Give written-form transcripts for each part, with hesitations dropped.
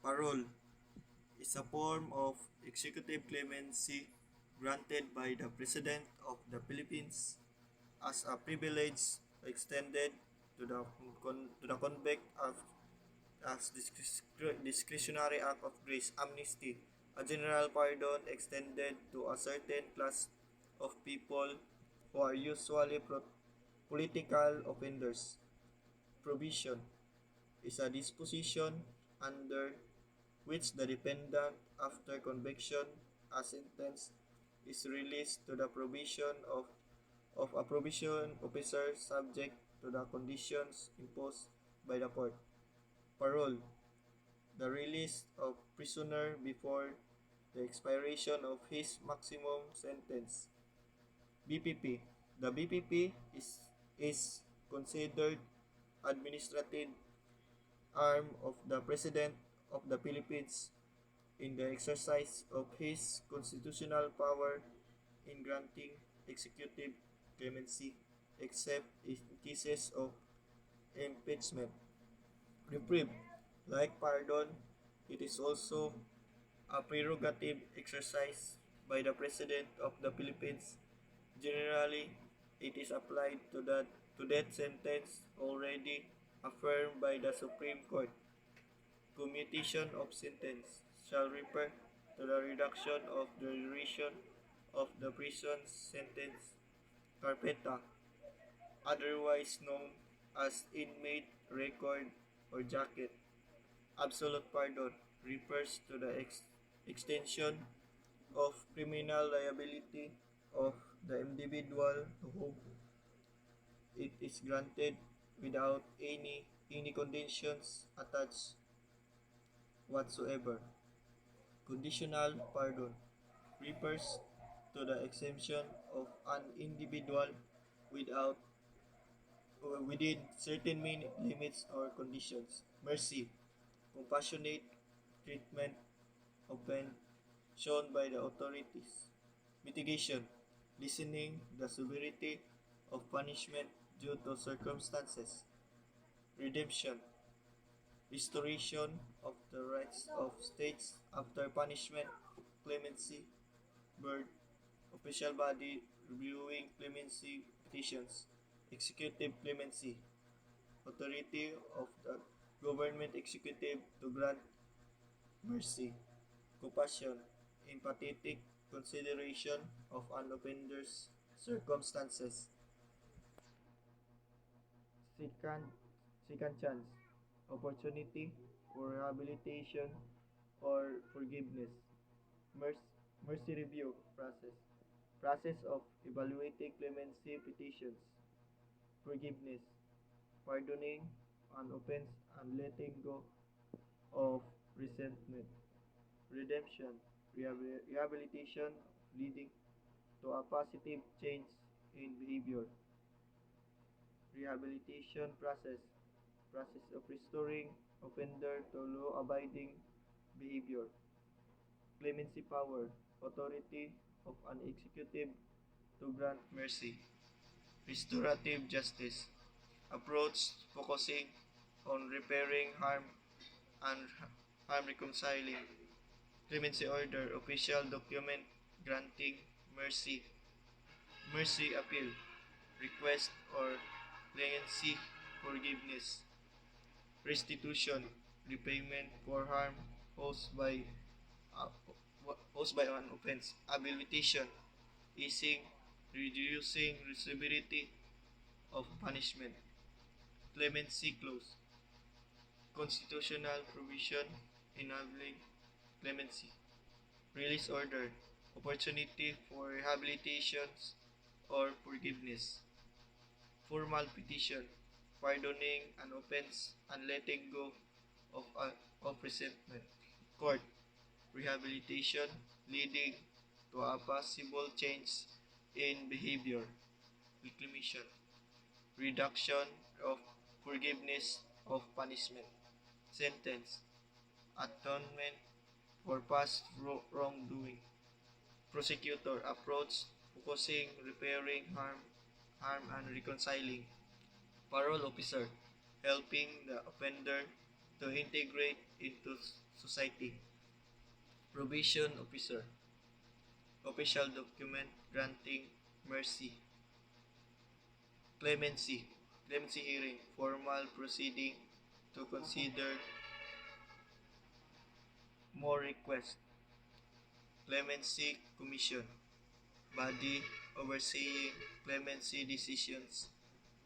Parole is a form of executive clemency granted by the President of the Philippines as a privilege extended to the convict as discretionary act of grace. Amnesty, a general pardon extended to a certain class of people who are usually political offenders. Provision is a disposition under which the defendant, after conviction, a sentence is released to the provision of a probation officer subject to the conditions imposed by the court. Parole, the release of prisoner before the expiration of his maximum sentence. BPP, the BPP is considered administrative arm of the President of the Philippines in the exercise of his constitutional power in granting executive clemency except in cases of impeachment. Reprieve, like pardon, it is also a prerogative exercised by the President of the Philippines. Generally, it is applied to death sentence already affirmed by the Supreme Court. Commutation of sentence shall refer to the reduction of the duration of the prison sentence carpeta, otherwise known as inmate record or jacket. Absolute pardon refers to the extension of criminal liability of the individual to whom it is granted without any conditions attached whatsoever. Conditional pardon refers to the exemption of an individual without within certain limits or conditions. Mercy, compassionate treatment often shown by the authorities. Mitigation, lessening the severity of punishment due to circumstances. Redemption, restoration of the rights of states after punishment. Clemency, board, official body reviewing clemency petitions. Executive clemency, authority of the government executive to grant mercy. Compassion, empathetic consideration of an offender's circumstances. Second, second chance, opportunity for rehabilitation or forgiveness. Mercy, mercy review process. Process of evaluating clemency petitions. Forgiveness, pardoning an offense and letting go of resentment. Redemption, rehabilitation leading to a positive change in behavior. Rehabilitation process of restoring offender to law-abiding behavior. Clemency power, authority of an executive to grant mercy. Restorative justice, approach focusing on repairing harm and harm reconciling. Clemency order, official document granting mercy. Mercy appeal, request or leniency, forgiveness. Restitution, repayment for harm caused by uh, caused by an offense. Habilitation, easing, reducing severity of punishment. Clemency clause, constitutional provision enabling clemency. Release order, opportunity for rehabilitations or forgiveness. Formal petition, pardoning an offense and letting go of resentment. Court, rehabilitation leading to a possible change in behavior. Reclamation, reduction of forgiveness of punishment. Sentence, atonement for past wrongdoing. Prosecutor, approach focusing, repairing harm and reconciling. Parole officer, helping the offender to integrate into society. Probation officer, official document granting mercy. Clemency, clemency hearing, formal proceeding to consider more requests. Clemency commission, body overseeing clemency decisions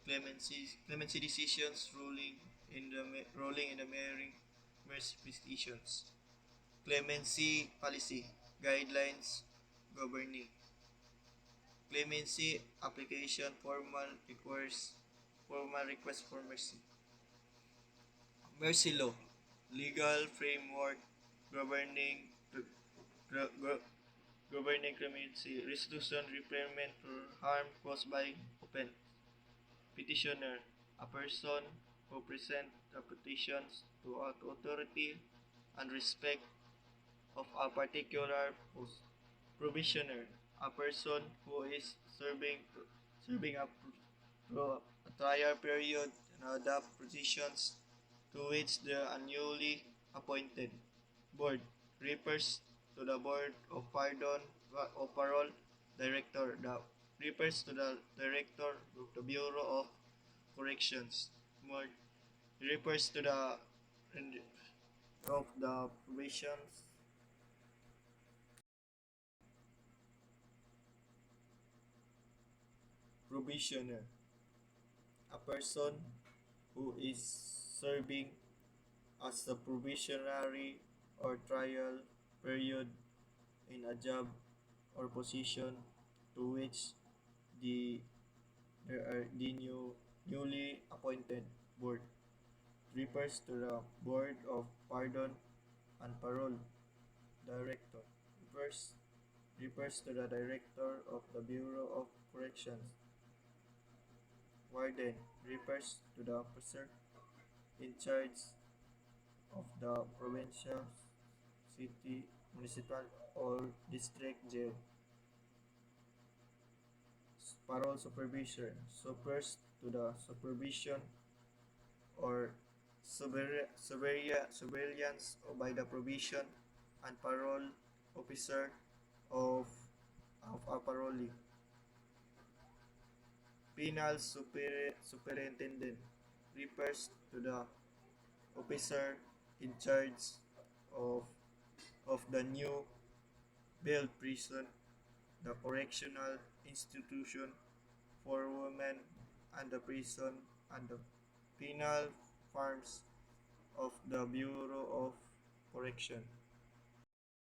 ruling in the mercy petitions. Clemency policy, guidelines governing. Clemency application formal request for mercy. Mercy law, legal framework governing governing clemency, restitution, repayment for harm caused by offense. Petitioner, a person who present the petitions to an authority and respect of a particular post. Probationer, a person who is serving a trial period and adapt positions to which they are newly appointed. Board refers to the Board of Pardon or Parole Director. The refers to the Director of the Bureau of Corrections. Board refers to the of the probations. Probationer, a person who is serving as a probationary or trial period in a job or position to which the newly appointed board refers to the Board of Pardon and Parole Director refers to the Director of the Bureau of Corrections. Warden refers to the officer in charge of the provincial, city, municipal, or district jail. Parole supervisor refers to the supervision or surveillance by the provision and parole officer of, a parolee. Penal superintendent refers to the officer in charge of, the new built prison, the correctional institution for women, and the prison and the penal farms of the Bureau of Correction.